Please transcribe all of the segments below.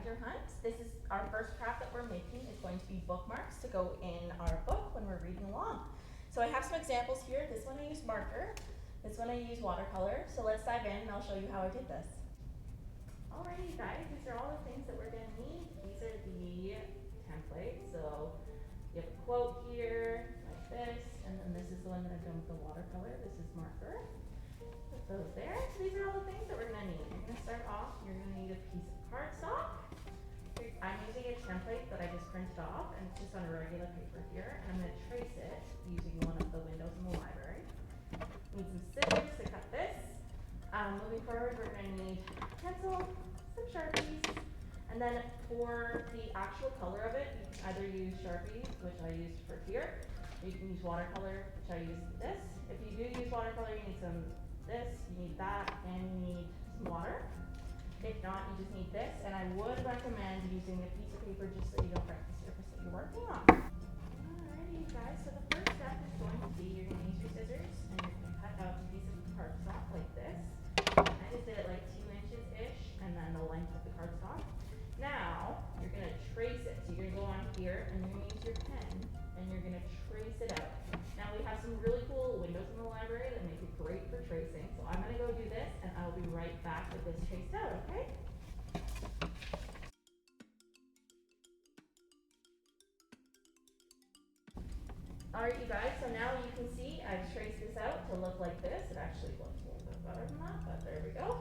Scavenger Hunt. This is our first craft that we're making is going to be bookmarks to go in our book when we're reading along. So I have some examples here. This one I use marker. This one I use watercolor. So let's dive in and I'll show you how I did this. Alrighty guys, these are all the things that we're going to need. These are the templates. So you have a quote here, like this, and then this is the one that I've done with the watercolor. This is marker. Put those there. So these are all the things that we're going to need. You're going to start off, you're going to need a piece of cardstock. I'm using a template that I just printed off, and it's just on a regular paper here. And I'm going to trace it using one of the windows in the library. Need some scissors to cut this. Moving forward, we're going to need a pencil, some Sharpies, and then for the actual color of it, you can either use Sharpies, which I used for here, or you can use watercolor, which I used for this. If you do use watercolor, you need some this, you need that, and you need some water. If not, you just need this, and I would recommend using a piece of paper just so you don't wreck the surface that you're working on. Alrighty guys, so the first step is going to be you're going to use your scissors and you're going to cut out a piece of cardstock like this. I just did it like 2 inches-ish, and then the length of the cardstock. Now, you're going to trace it. So you're going to go on here, and you're going to use your pen, and you're going to trace it out. Now, we have some really cool windows in the library that make it great for tracing. So I'm going to go do this, and I'll be right back with this traced out, okay? Alright, you guys, so now you can see I've traced this out to look like this. It actually looks a little bit better than that, but there we go.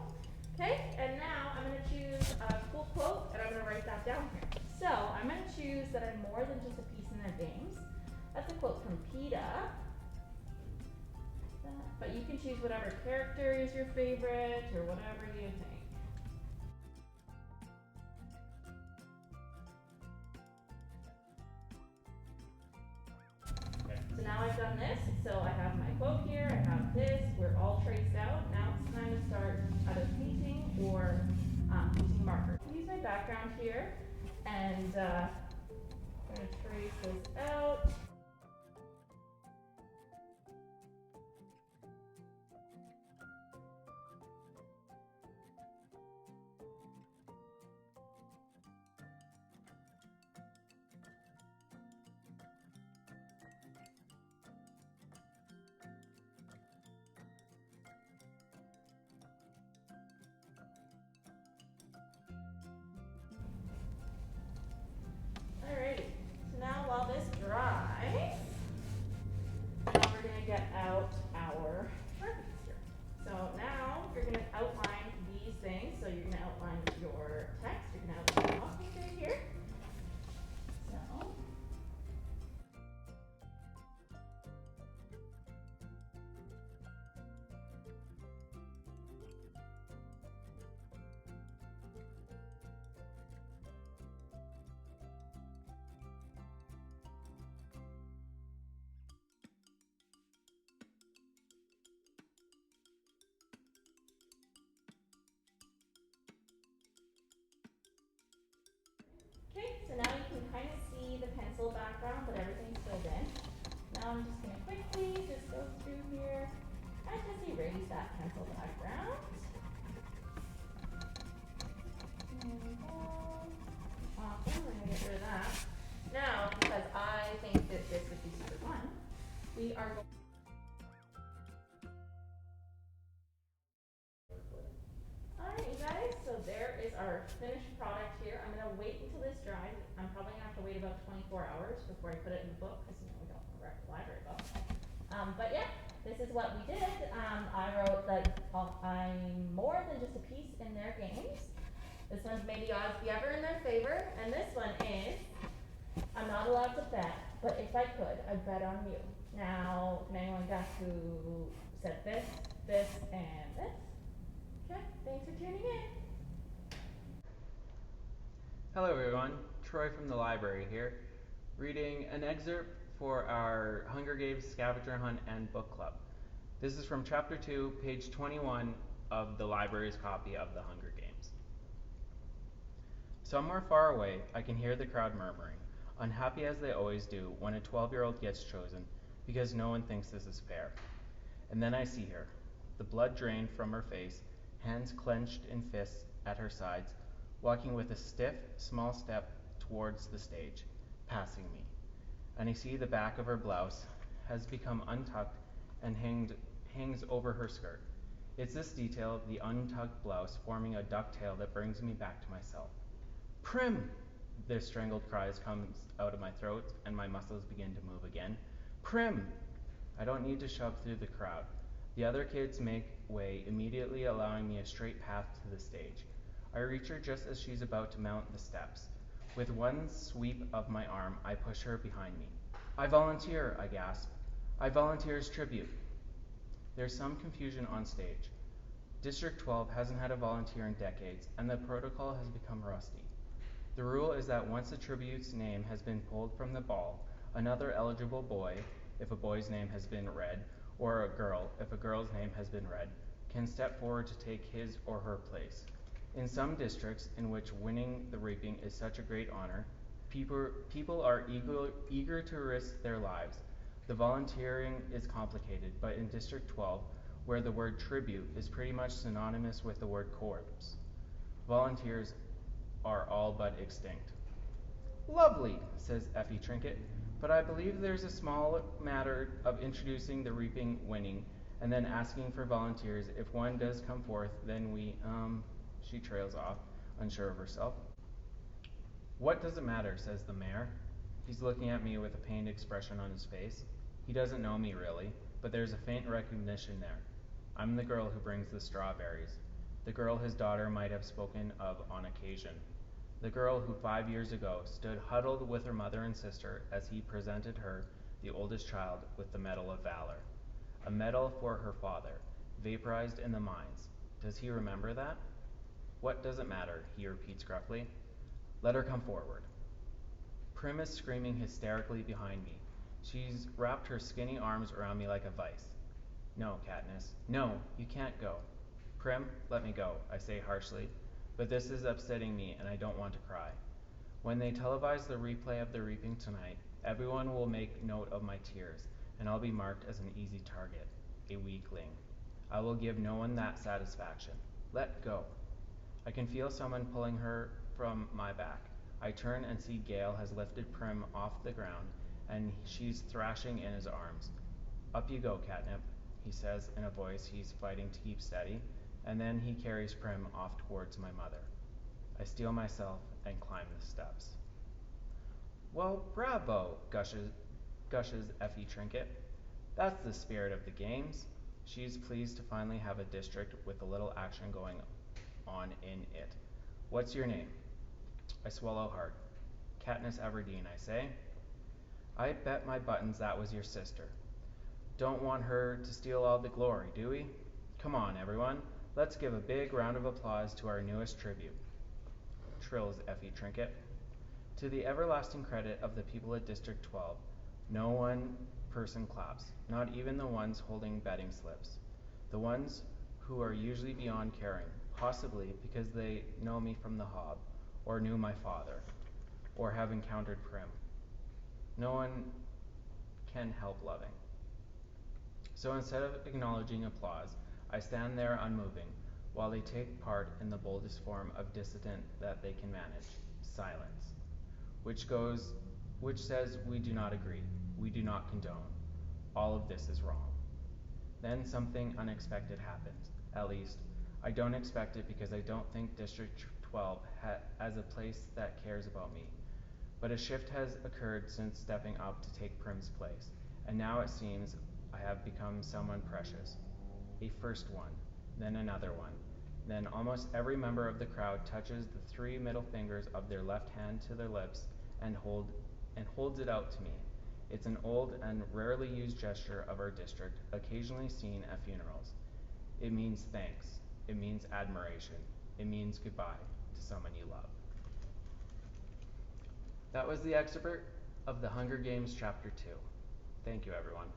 Okay, and now I'm going to choose a cool quote, and I'm going to write that down here. So I'm going to choose that I'm more than just a piece in their games. That's a quote from PETA. But you can choose whatever character is your favorite, or whatever you think. So now I've done this, so I have my quote here, I have this, we're all traced out. Now it's time to start either painting or using marker. I'll use my background here, and I'm going to trace this out. Alrighty, so now while this dries, now we're going to get out our Sharpies here. So now you're going to outline these things. So you're going to outline your text, you're going to outline Mockingjay here. So okay, so now you can kind of see the pencil background, but everything's filled in. Now I'm just going to quickly just go through here and just erase that pencil background. There we go. Awesome, we're going to get rid of that. Now, because I think that this would be super fun, we are going Alright you guys, so there is our finished product here. I'm going to wait until this dries. I'm probably going to have to wait about 24 hours before I put it in the book, because we don't want to wreck the library book. But yeah, this is what we did. I wrote that I'm more than just a piece in their games. This one's made the odds be ever in their favor, and this one is I'm not allowed to bet, but if I could, I'd bet on you. Now, can anyone guess who said this, this, and this? Okay, thanks for tuning in. Hello everyone, Troy from the library here, reading an excerpt for our Hunger Games Scavenger Hunt and Book Club. This is from Chapter 2, page 21 of the library's copy of the Hunger Games. Somewhere far away, I can hear the crowd murmuring, unhappy as they always do when a 12-year-old gets chosen, because no one thinks this is fair. And then I see her, the blood drained from her face, hands clenched in fists at her sides, walking with a stiff, small step towards the stage, passing me. And I see the back of her blouse has become untucked and hangs over her skirt. It's this detail, the untucked blouse, forming a ducktail that brings me back to myself. Prim! The strangled cries comes out of my throat and my muscles begin to move again. Prim! I don't need to shove through the crowd. The other kids make way, immediately allowing me a straight path to the stage. I reach her just as she's about to mount the steps. With one sweep of my arm, I push her behind me. I volunteer, I gasp. I volunteer as tribute. There's some confusion on stage. District 12 hasn't had a volunteer in decades, and the protocol has become rusty. The rule is that once a tribute's name has been pulled from the ball, another eligible boy, if a boy's name has been read, or a girl, if a girl's name has been read, can step forward to take his or her place. In some districts in which winning the reaping is such a great honor, people are eager to risk their lives. The volunteering is complicated, but in District 12, where the word tribute is pretty much synonymous with the word corpse, volunteers are all but extinct. Lovely, says Effie Trinket, but I believe there's a small matter of introducing the reaping winning and then asking for volunteers. If one does come forth, then she trails off, unsure of herself. What does it matter, says the mayor. He's looking at me with a pained expression on his face. He doesn't know me really, but there's a faint recognition there. I'm the girl who brings the strawberries. The girl his daughter might have spoken of on occasion. The girl who 5 years ago stood huddled with her mother and sister as he presented her, the oldest child, with the Medal of Valor. A medal for her father, vaporized in the mines. Does he remember that? What does it matter? He repeats gruffly. Let her come forward. Prim is screaming hysterically behind me. She's wrapped her skinny arms around me like a vice. No, Katniss. No, you can't go. Prim, let me go, I say harshly, but this is upsetting me and I don't want to cry. When they televise the replay of the reaping tonight, everyone will make note of my tears, and I'll be marked as an easy target, a weakling. I will give no one that satisfaction. Let go. I can feel someone pulling her from my back. I turn and see Gale has lifted Prim off the ground, and she's thrashing in his arms. Up you go, Catnip, he says in a voice he's fighting to keep steady, and then he carries Prim off towards my mother. I steel myself and climb the steps. Well, bravo, gushes Effie Trinket. That's the spirit of the games. She's pleased to finally have a district with a little action going on in it. What's your name? I swallow hard. Katniss Everdeen, I say. I bet my buttons that was your sister. Don't want her to steal all the glory, do we? Come on, everyone. Let's give a big round of applause to our newest tribute, trills Effie Trinket. To the everlasting credit of the people at District 12, no one person claps, not even the ones holding betting slips. The ones who are usually beyond caring, possibly because they know me from the Hob, or knew my father, or have encountered Prim. No one can help loving. So instead of acknowledging applause, I stand there unmoving, while they take part in the boldest form of dissident that they can manage, silence, which says we do not agree, we do not condone. All of this is wrong. Then something unexpected happens. At least, I don't expect it because I don't think District 12 as a place that cares about me. But a shift has occurred since stepping up to take Prim's place, and now it seems I have become someone precious. A first one, then another one. Then almost every member of the crowd touches the 3 middle fingers of their left hand to their lips and holds it out to me. It's an old and rarely used gesture of our district, occasionally seen at funerals. It means thanks. It means admiration. It means goodbye to someone you love. That was the excerpt of the Hunger Games Chapter 2. Thank you, everyone.